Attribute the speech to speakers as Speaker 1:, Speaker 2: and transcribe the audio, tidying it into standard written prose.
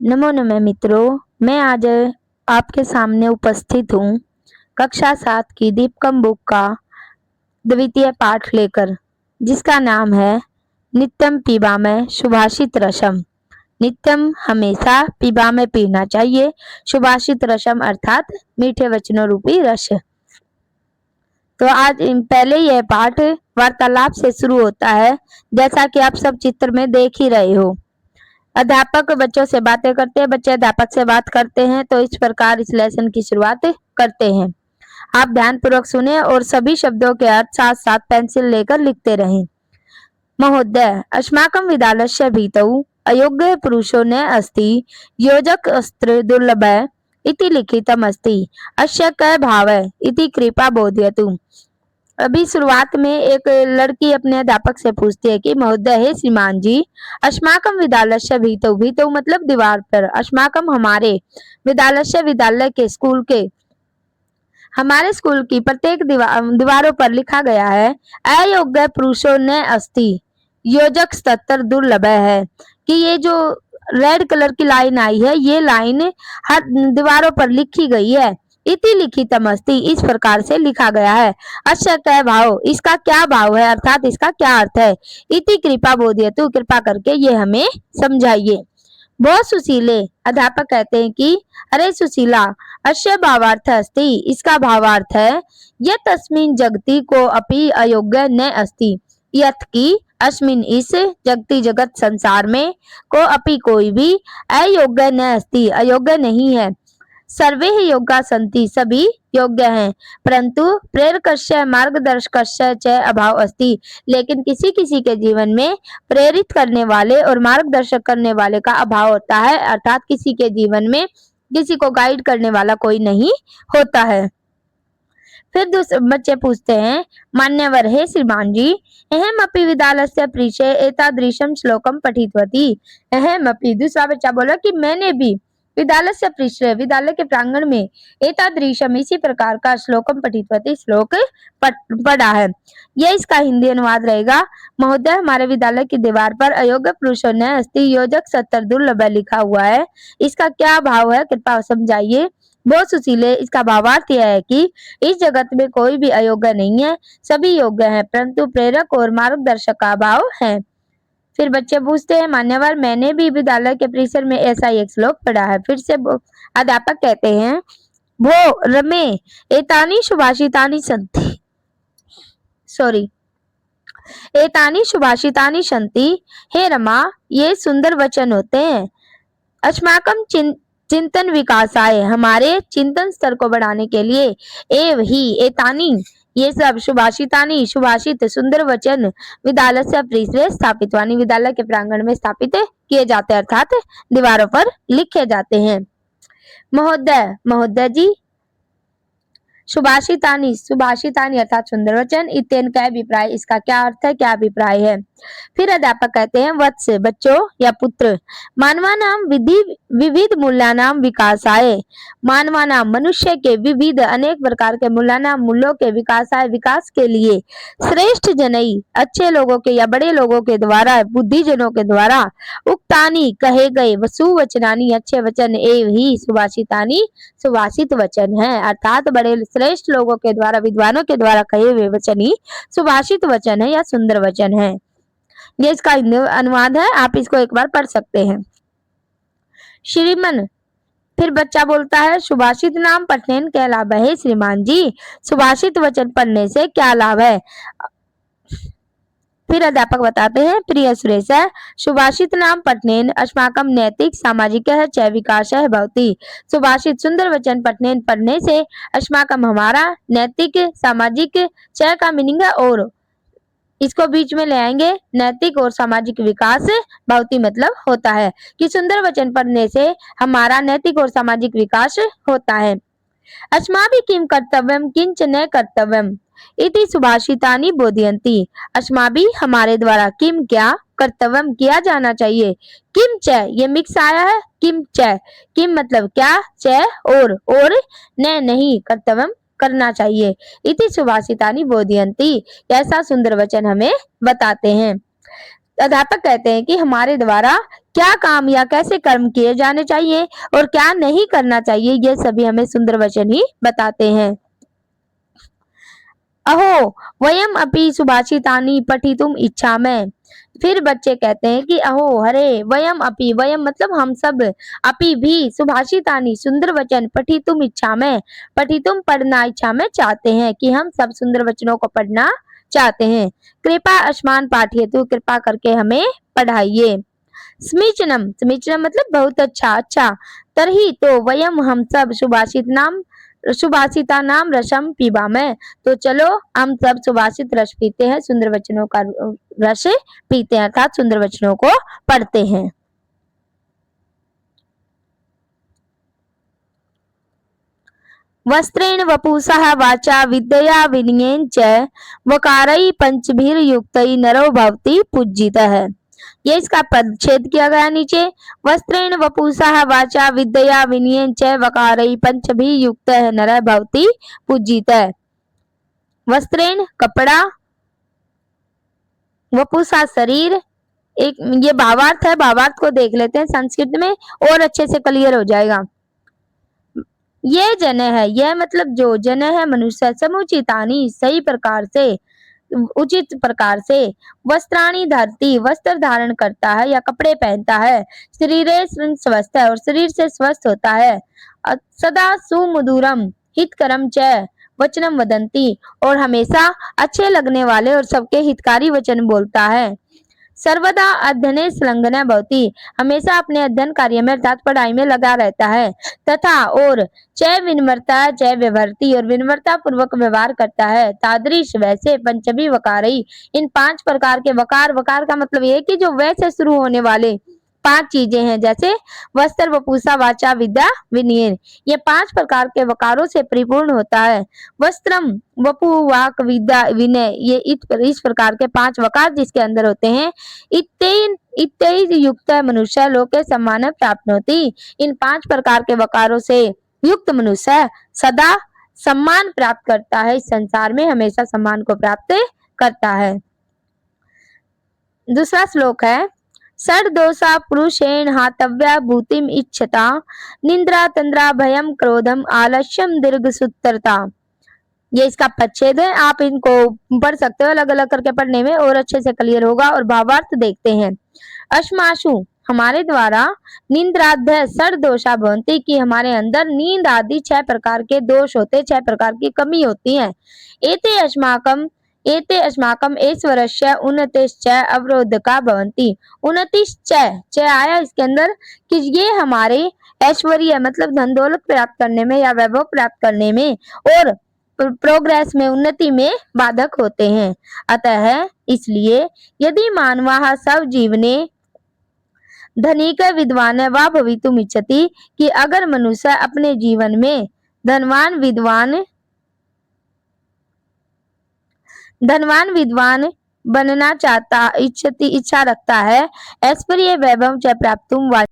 Speaker 1: नमो नमः मित्रों, मैं आज आपके सामने उपस्थित हूँ कक्षा 7 की दीपकम बुक का द्वितीय पाठ लेकर, जिसका नाम है नित्यम पीबामय सुभाषित रसम। नित्यम हमेशा पीबामय पीना चाहिए, सुभाषित रसम अर्थात मीठे वचनों रूपी रस। तो आज पहले यह पाठ वार्तालाप से शुरू होता है, जैसा कि आप सब चित्र में देख ही रहे हो। अध्यापक बच्चों से बातें करते हैं, बच्चे अध्यापक से बात करते हैं। तो इस प्रकार इस लेसन की शुरुआत करते हैं। आप ध्यान पूर्वक सुने और सभी शब्दों के अर्थ साथ साथ पेंसिल लेकर लिखते रहें। महोदय, अस्माकं विद्यालयस्य भीतौ अयोग्य पुरुषो न अस्ति, योजक अस्त्र दुर्लभः इति लिखितम् अस्ति, अस्य कः भावः इति कृपया बोधयतु। अभी शुरुआत में एक लड़की अपने अध्यापक से पूछती है कि महोदय, हे श्रीमान जी, अस्माकं विद्यालयस्य भीतौ, भीतौ मतलब दीवार पर, अस्माकं हमारे, विद्यालयस्य विद्यालय के, स्कूल के, हमारे स्कूल की प्रत्येक दीवारों पर लिखा गया है अयोग्य पुरुषो न अस्ति, योजक स्तर दुर्लभ है। कि ये जो रेड कलर की लाइन आई है, ये लाइन हर दीवारों पर लिखी गई है। इति लिखितम् अस्ति, इस प्रकार से लिखा गया है। अच्छा, क्या भाव, इसका क्या भाव है, अर्थात इसका क्या अर्थ है। इति कृपा बोधयतु, कृपा करके ये हमें समझाइए। बहुत सुशीले, अध्यापक कहते हैं कि अरे सुशीला, अस्य भावार्थ अस्ति, इसका भावार्थ है यत् अस्मिन् जगति को अपि अयोग्य न अस्ति, यत् की अस्मिन् इस जगति जगत संसार में को अपि कोई भी अयोग्य न अस्ति, अयोग्य नहीं है। सर्वे योगा संति, सभी योग्य हैं, परंतु प्रेरकस्य मार्गदर्शकस्य च अभाव अस्ति, लेकिन किसी किसी के जीवन में प्रेरित करने वाले और मार्गदर्शक करने वाले का अभाव होता है, अर्थात किसी के जीवन में किसी को गाइड करने वाला कोई नहीं होता है। फिर दूसरे बच्चे पूछते हैं, मान्यवर हे श्रीमान जी, अहमपि विद्यालयस्य पृष्ठे एतादृशं श्लोकं पठितवती। अहमपि, दूसरा बच्चा बोला कि मैंने भी विद्यालय से पृष्ठ, विद्यालय के प्रांगण में एतादृशम, इसी प्रकार का श्लोकम पठितवती, श्लोक पढ़ा है। यह इसका हिंदी अनुवाद रहेगा, महोदय, हमारे विद्यालय की दीवार पर अयोग्य पुरुषो न अस्ति, योजक स्तर दुर्लभ लिखा हुआ है। इसका क्या भाव है, कृपया समझाइए। बहुत सुशीले, इसका भावार्थ यह है कि इस जगत में कोई भी अयोग्य नहीं है, सभी योग्य हैं, परंतु प्रेरक और मार्गदर्शक का अभाव है। फिर बच्चे पूछते हैं, मान्यवर, मैंने भी विद्यालय के परिसर में ऐसा एक श्लोक पढ़ा है। फिर से अध्यापक कहते हैं, भो रमे एतानि सुभाषितानि सन्ति, एतानि सुभाषितानि सन्ति, हे रमा, ये सुंदर वचन होते हैं। अस्माकं चिंतन विकासाय, हमारे चिंतन स्तर को बढ़ाने के लिए, एव ही एतानि, ये सब सुभाषितानि, सुभाषित सुंदर वचन, विद्यालय से परिसरे स्थापित, वानी विद्यालय के प्रांगण में स्थापित किए जाते हैं, अर्थात दीवारों पर लिखे जाते हैं। महोदय, महोदय जी, सुभाषितानि, सुभाषितानि अर्थात सुंदर वचन, इत्येन का अभिप्राय, इसका क्या अर्थ है, क्या अभिप्राय है। फिर अध्यापक कहते हैं, वत्स, बच्चों या पुत्र, मानवानाम विविध मूल्यानाम विकासाय, मानवानाम मनुष्य के विविध अनेक प्रकार के मूल्यानाम मूल्यों के विकासाय, विकास के लिए, श्रेष्ठ जनई, अच्छे लोगों के या बड़े लोगों के द्वारा, बुद्धिजनों के द्वारा, उक्तानी, कहे गए, सुवचनानी, अच्छे वचन, एव ही सुभाषितानि, सुभाषित वचन है, अर्थात बड़े श्रेष्ठ लोगों के द्वारा, विद्वानों के द्वारा कहे हुए वचन ही सुभाषित वचन है या सुंदर वचन है। ये इसका हिंदी अनुवाद है, आप इसको एक बार पढ़ सकते हैं। श्रीमन, फिर बच्चा बोलता है, सुभाषित नाम पढ़ने क्या लाभ है श्रीमान जी, सुभाषित वचन पढ़ने से क्या लाभ है। फिर अध्यापक बताते हैं, प्रिय सुरेश, सुभाषित नाम पठनेन अस्माकं नैतिक सामाजिक च विकासः भवति, सुभाषित सुंदर वचन पढ़ने से अस्माकं, हमारा, नैतिक सामाजिक, च का मीनिंग है और, इसको बीच में ले आएंगे, नैतिक और सामाजिक विकास भवति मतलब होता है, कि सुंदर वचन पढ़ने से हमारा नैतिक और सामाजिक विकास होता है। अस्माभिः किं कर्तव्यं किंच न कर्तव्यम् इति सुभाषितानि बोधयन्ति, अस्माभिः हमारे द्वारा, किम क्या, कर्तव्यम किया जाना चाहिए, किम च, ये मिक्स आया है, किम च, किम मतलब क्या, च और न नहीं, कर्तव्यम करना चाहिए, इति सुभाषितानि बोधयन्ति, ऐसा सुंदर वचन हमें बताते हैं। अध्यापक कहते हैं कि हमारे द्वारा क्या काम या कैसे कर्म किए जाने चाहिए और क्या नहीं करना चाहिए, ये सभी हमें सुंदर वचन ही बताते हैं। अहो वयम अपि सुभाषितानि पठितुम इच्छामः। फिर बच्चे कहते हैं कि अहो हरे वयम अपि, वयम मतलब हम सब, अपि भी, सुभाषितानि सुंदर वचन, पठितुम इच्छामः, पठितुम पढ़ना, इच्छामः चाहते हैं कि हम सब सुंदर वचनों को पढ़ना चाहते हैं। कृपा अस्मान पाठयतु, कृपा करके हमें पढ़ाइए। समीचीनम, समीचीनम मतलब बहुत अच्छा, अच्छा। तरही तो वयम हम सब सुभाषिता नाम रसम पीबा में, तो चलो हम सब सुभाषित रस पीते हैं, सुंदर वचनों का रस पीते हैं, अर्थात सुंदर वचनों को पढ़ते हैं। वस्त्रेण वपुषः वाचा विद्यया विनयेन च वकारैः पंचभिर्युक्तैः नरो भवति पूज्यितः। ये इसका पदच्छेद किया गया नीचे। वस्त्रेण वपुषः वाचा विद्यया विनयेन च वकारैः पंचभिर्युक्तः नरः भवति पूज्यितः। वस्त्रेण कपड़ा, वपुषा शरीर, एक ये भावार्थ है, भावार्थ को देख लेते हैं संस्कृत में और अच्छे से क्लियर हो जाएगा। ये जन है, यह मतलब जो जन है मनुष्य, समुचितानी सही प्रकार से, उचित प्रकार से, वस्त्राणी धरती वस्त्र धारण करता है या कपड़े पहनता है, शरीरे स्वस्थ है और शरीर से स्वस्थ होता है, सदा सुमधुरम हितकरम च वचनम वदंती, और हमेशा अच्छे लगने वाले और सबके हितकारी वचन बोलता है। सर्वदा अध्ययने संलग्न भवति, हमेशा अपने अध्ययन कार्य में अर्थात पढ़ाई में लगा रहता है। तथा और च विनम्रता च व्यवहरती, और विनम्रता पूर्वक व्यवहार करता है। तादृश वैसे, पंचमी वकारई, इन 5 प्रकार के वकार, वकार का मतलब ये कि जो वैसे शुरू होने वाले 5 चीजें हैं, जैसे वस्त्र वपुषा वाचा विद्या विनयन, ये 5 प्रकार के वकारों से परिपूर्ण होता है। वस्त्रम वपु वाक विद्या विनय, ये इस प्रकार के 5 वकार जिसके अंदर होते हैं। इत्तेन युक्त मनुष्य लोके सम्मान प्राप्त होती, इन 5 प्रकार के वकारों से युक्त मनुष्य सदा सम्मान प्राप्त करता है, इस संसार में हमेशा सम्मान को प्राप्त करता है। दूसरा श्लोक है, षड्दोषा पुरुषेण हातव्या भूतिम इच्छता, निंद्रा तंद्रा भयम क्रोधम आलस्यम दीर्घ सूत्रता। ये इसका पदच्छेद है, आप इनको पढ़ सकते हो अलग अलग करके पढ़ने में और अच्छे से क्लियर होगा। और भावार्थ देखते हैं। अश्माशु हमारे द्वारा, निंद्राध्य षड दोषा भवंती, की हमारे अंदर नींद आदि 6 प्रकार के दोष होते, 6 प्रकार की कमी होती है। एते अस्माकम ऐश्वर्यस्य उन्नतिश्च अवरोधका भवन्ति। उन्नतिश्च आया इसके अंदर कि ये हमारे ऐश्वर्य मतलब धन दौलत प्राप्त करने में या वैभव प्राप्त करने में और प्रोग्रेस में, उन्नति में बाधक होते हैं। अतः इसलिए यदि मानवाः सब जीवने धनिक विद्वान वा भवितुम इच्छति, कि अगर मनुष्य अपने जीवन में धनवान विद्वान बनना चाहता, इच्छा रखता है, ऐश्वर्य वैभव च प्राप्तुम